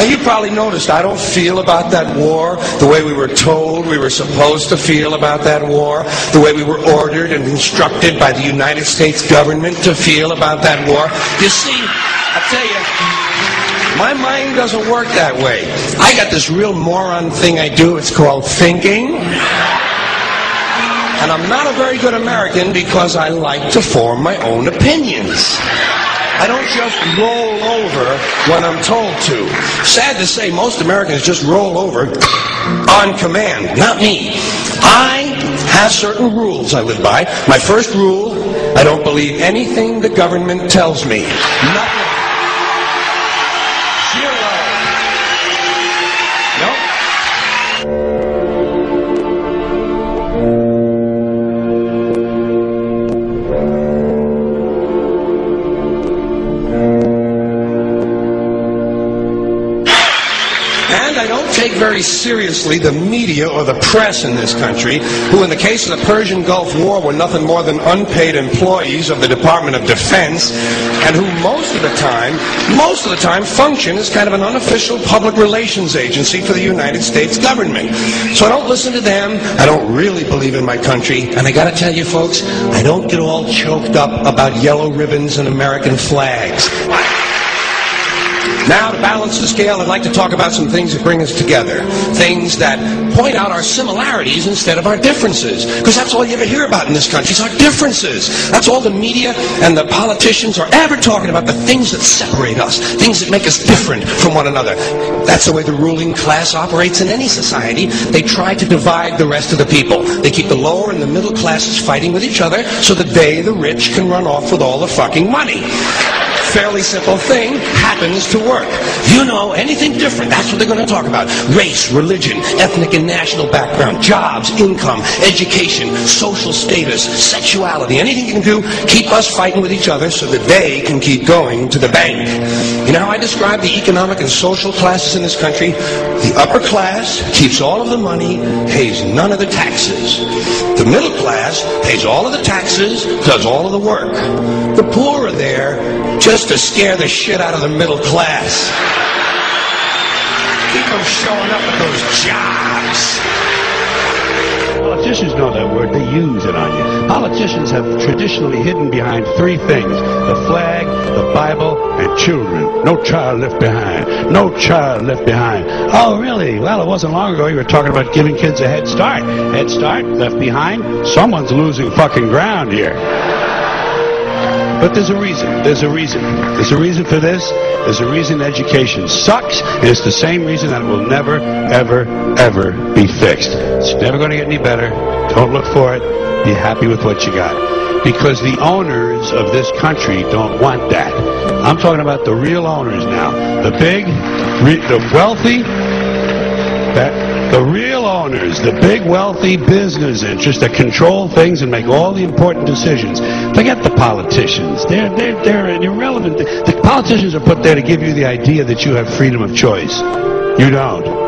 you probably noticed I don't feel about that war the way we were told we were supposed to feel about that war, the way we were ordered and instructed by the United States government to feel about that war. You see, I tell you, my mind doesn't work that way. I got this real moron thing I do. It's called thinking. And I'm not a very good American because I like to form my own opinions. I don't just roll over when I'm told to. Sad to say, most Americans just roll over on command. Not me. I have certain rules I live by. My first rule, I don't believe anything the government tells me. Nothing. Very seriously the media or the press in this country, who in the case of the Persian Gulf War were nothing more than unpaid employees of the Department of Defense, and who most of the time function as kind of an unofficial public relations agency for the United States government. So I don't listen to them. I don't really believe in my country, and I gotta tell you folks, I don't get all choked up about yellow ribbons and American flags. Now, to balance the scale, I'd like to talk about some things that bring us together. Things that point out our similarities instead of our differences. Because that's all you ever hear about in this country is our differences. That's all the media and the politicians are ever talking about, the things that separate us, things that make us different from one another. That's the way the ruling class operates in any society. They try to divide the rest of the people. They keep the lower and the middle classes fighting with each other so that they, the rich, can run off with all the fucking money. Fairly simple thing happens to work. You know, anything different, that's what they're going to talk about. Race, religion, ethnic and national background, jobs, income, education, social status, sexuality, anything you can do, keep us fighting with each other so that they can keep going to the bank. You know how I describe the economic and social classes in this country? The upper class keeps all of the money, pays none of the taxes. The middle class pays all of the taxes, does all of the work. The poor are there just to scare the shit out of the middle class. Keep them showing up at those jobs. Politicians know that word. They use it on you. Politicians have traditionally hidden behind three things: the flag, the Bible, and children. No child left behind. No child left behind. Oh, really? Well, it wasn't long ago you were talking about giving kids a head start. Head start? Left behind? Someone's losing fucking ground here. But there's a reason. There's a reason. There's a reason for this. There's a reason education sucks. And it's the same reason that it will never, ever, ever be fixed. It's never going to get any better. Don't look for it. Be happy with what you got. Because the owners of this country don't want that. I'm talking about the real owners now. The big, the wealthy, the real owners, the big wealthy business interests that control things and make all the important decisions. Forget the politicians. They're irrelevant. The politicians are put there to give you the idea that you have freedom of choice. You don't.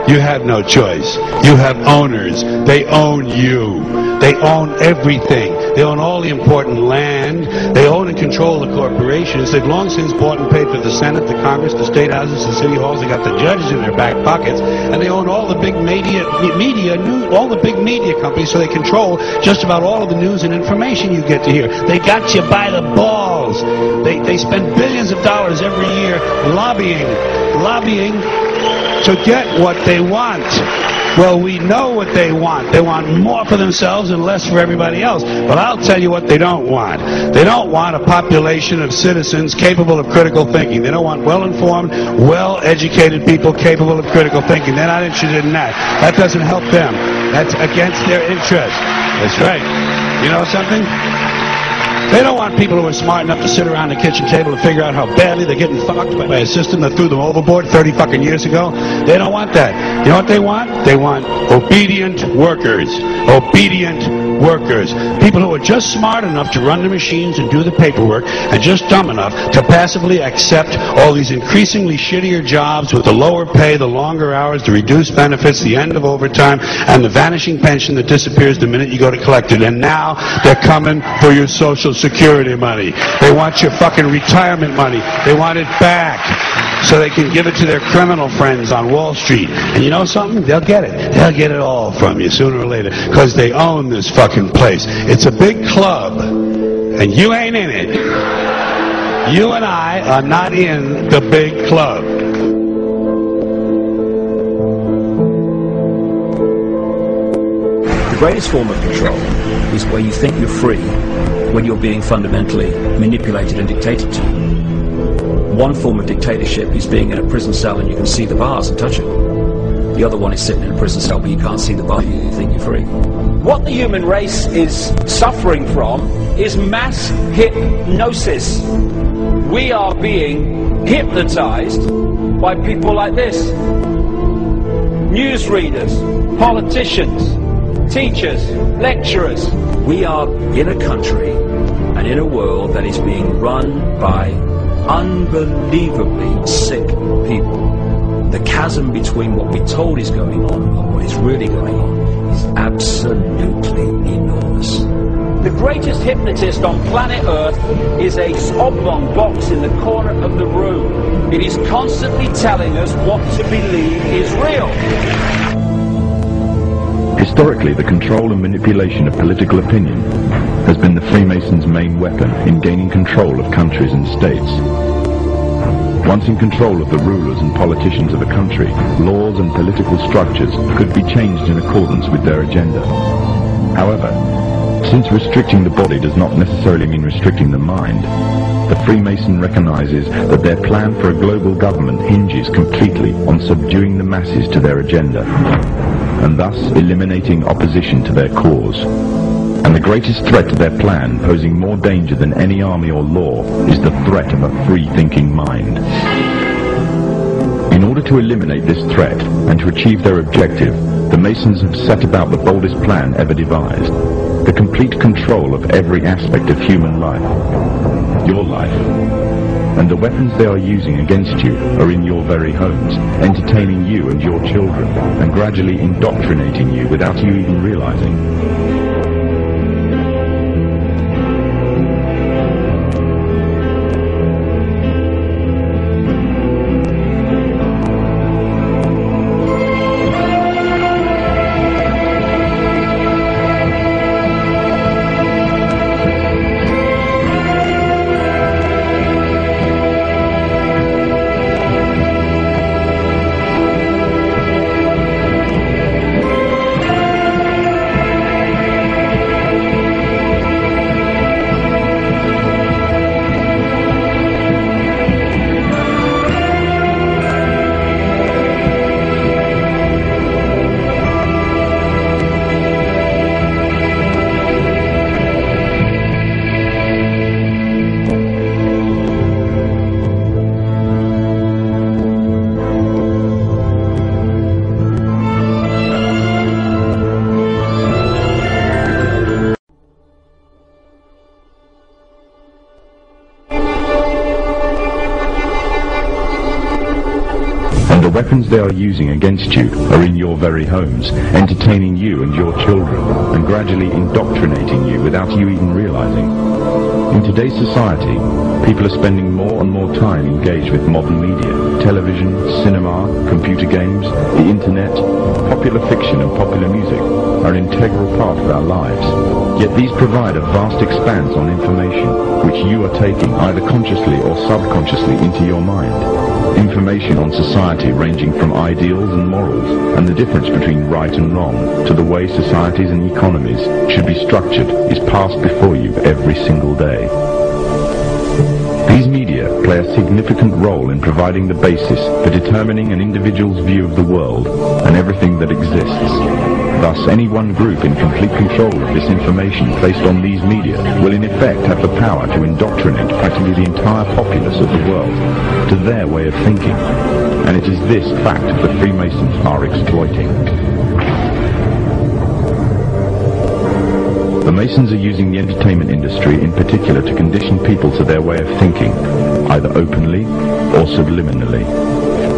You have no choice. You have owners. They own you. They own everything. They own all the important land. They own and control the corporations. They've long since bought and paid for the Senate, the Congress, the state houses, the city halls. They got the judges in their back pockets, and they own all the big all the big media companies. So they control just about all of the news and information you get to hear. They got you by the balls. They spend billions of dollars every year lobbying to get what they want. Well, we know what they want. They want more for themselves and less for everybody else. But I'll tell you what they don't want. They don't want a population of citizens capable of critical thinking. They don't want well-informed, well-educated people capable of critical thinking. They're not interested in that. That doesn't help them. That's against their interest. That's right. You know something? They don't want people who are smart enough to sit around the kitchen table and figure out how badly they're getting fucked by a system that threw them overboard 30 fucking years ago. They don't want that. You know what they want? They want obedient workers. Obedient workers, people who are just smart enough to run the machines and do the paperwork, and just dumb enough to passively accept all these increasingly shittier jobs with the lower pay, the longer hours, the reduced benefits, the end of overtime, and the vanishing pension that disappears the minute you go to collect it. And now they're coming for your Social Security money. They want your fucking retirement money. They want it back so they can give it to their criminal friends on Wall Street. And you know something? They'll get it. They'll get it all from you sooner or later because they own this fucking place. It's a big club, and you ain't in it. You and I are not in the big club. The greatest form of control is where you think you're free when you're being fundamentally manipulated and dictated to. One form of dictatorship is being in a prison cell and you can see the bars and touch it. The other one is sitting in a prison cell but you can't see the bar, you think you're free. What the human race is suffering from is mass hypnosis. We are being hypnotized by people like this. Newsreaders, politicians, teachers, lecturers. We are in a country and in a world that is being run by unbelievably sick people. The chasm between what we're told is going on and what is really going on is absolutely enormous. The greatest hypnotist on planet Earth is a oblong box in the corner of the room. It is constantly telling us what to believe is real. Historically, the control and manipulation of political opinion has been the Freemasons' main weapon in gaining control of countries and states. Once in control of the rulers and politicians of a country, laws and political structures could be changed in accordance with their agenda. However, since restricting the body does not necessarily mean restricting the mind, the Freemason recognizes that their plan for a global government hinges completely on subduing the masses to their agenda, and thus eliminating opposition to their cause. And the greatest threat to their plan, posing more danger than any army or law, is the threat of a free-thinking mind. In order to eliminate this threat and to achieve their objective, the Masons have set about the boldest plan ever devised: the complete control of every aspect of human life, your life. And the weapons they are using against you are in your very homes, entertaining you and your children, and gradually indoctrinating you without you even realizing. The weapons they are using against you are in your very homes, entertaining you and your children, and gradually indoctrinating you without you even realizing. In today's society, people are spending more and more time engaged with modern media, television, cinema, computer games, the internet, popular fiction and popular music are an integral part of our lives. Yet these provide a vast expanse on information, which you are taking either consciously or subconsciously into your mind. Information on society ranging from ideals and morals and the difference between right and wrong to the way societies and economies should be structured is passed before you every single day. These media play a significant role in providing the basis for determining an individual's view of the world and everything that exists. Thus, any one group in complete control of this information placed on these media will in effect have the power to indoctrinate practically the entire populace of the world to their way of thinking. And it is this fact that Freemasons are exploiting. The Masons are using the entertainment industry in particular to condition people to their way of thinking, either openly or subliminally.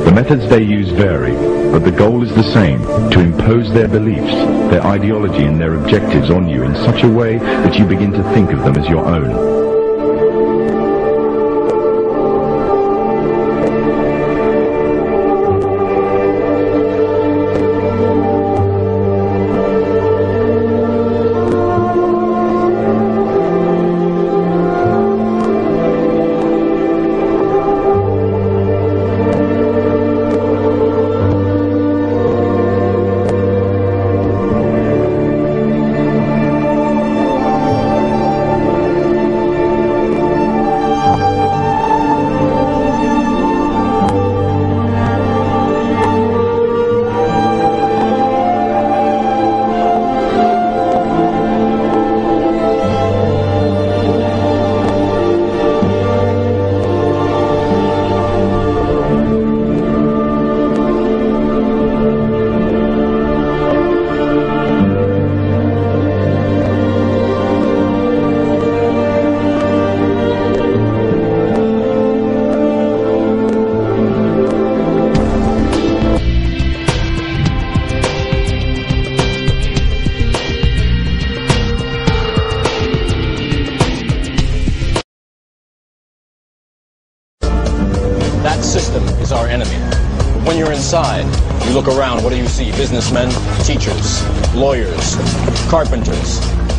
The methods they use vary, but the goal is the same, to impose their beliefs, their ideology and their objectives on you in such a way that you begin to think of them as your own. You look around, what do you see? Businessmen, teachers, lawyers, carpenters,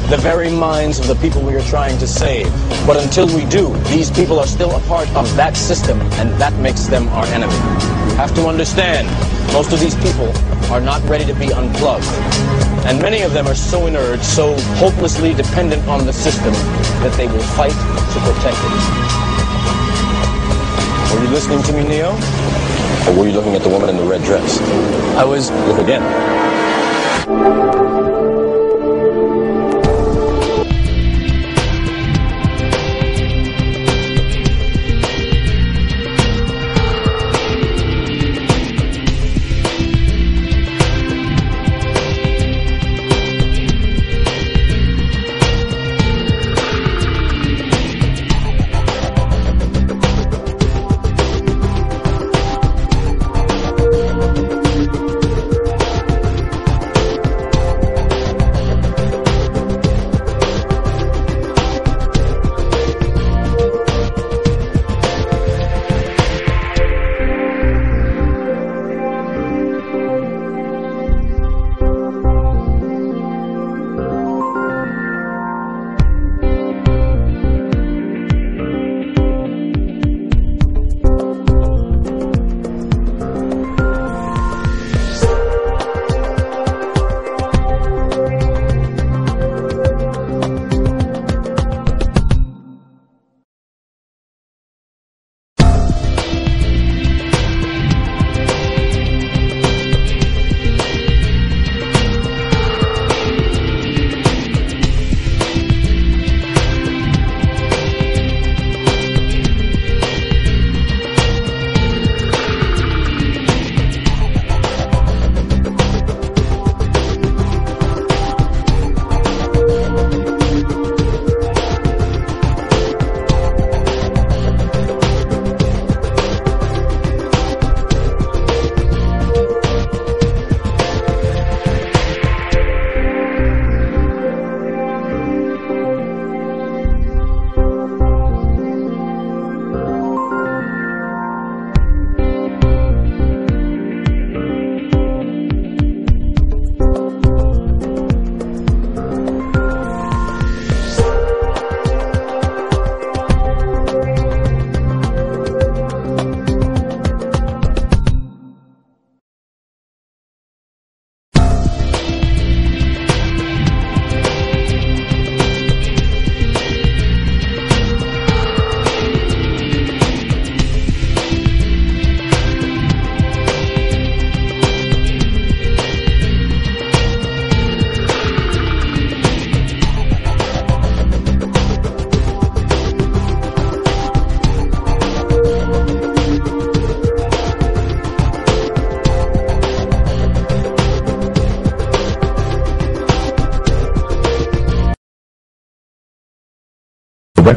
the very minds of the people we are trying to save. But until we do, these people are still a part of that system, and that makes them our enemy. You have to understand, most of these people are not ready to be unplugged. And many of them are so inert, so hopelessly dependent on the system, that they will fight to protect it. Were you listening to me, Neo? Or were you looking at the woman in the red dress? I was. Look again.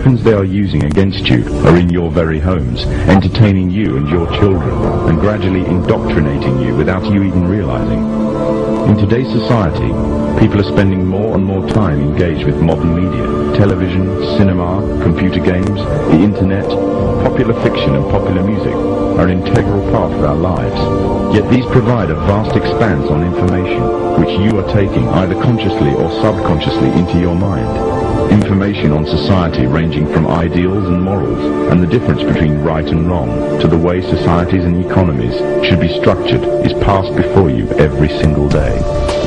weapons they are using against you are in your very homes, entertaining you and your children, and gradually indoctrinating you without you even realizing. In today's society, people are spending more and more time engaged with modern media, television, cinema, computer games, the internet, popular fiction and popular music are an integral part of our lives. Yet these provide a vast expanse on information, which you are taking either consciously or subconsciously into your mind. Information on society ranging from ideals and morals and the difference between right and wrong to the way societies and economies should be structured is passed before you every single day.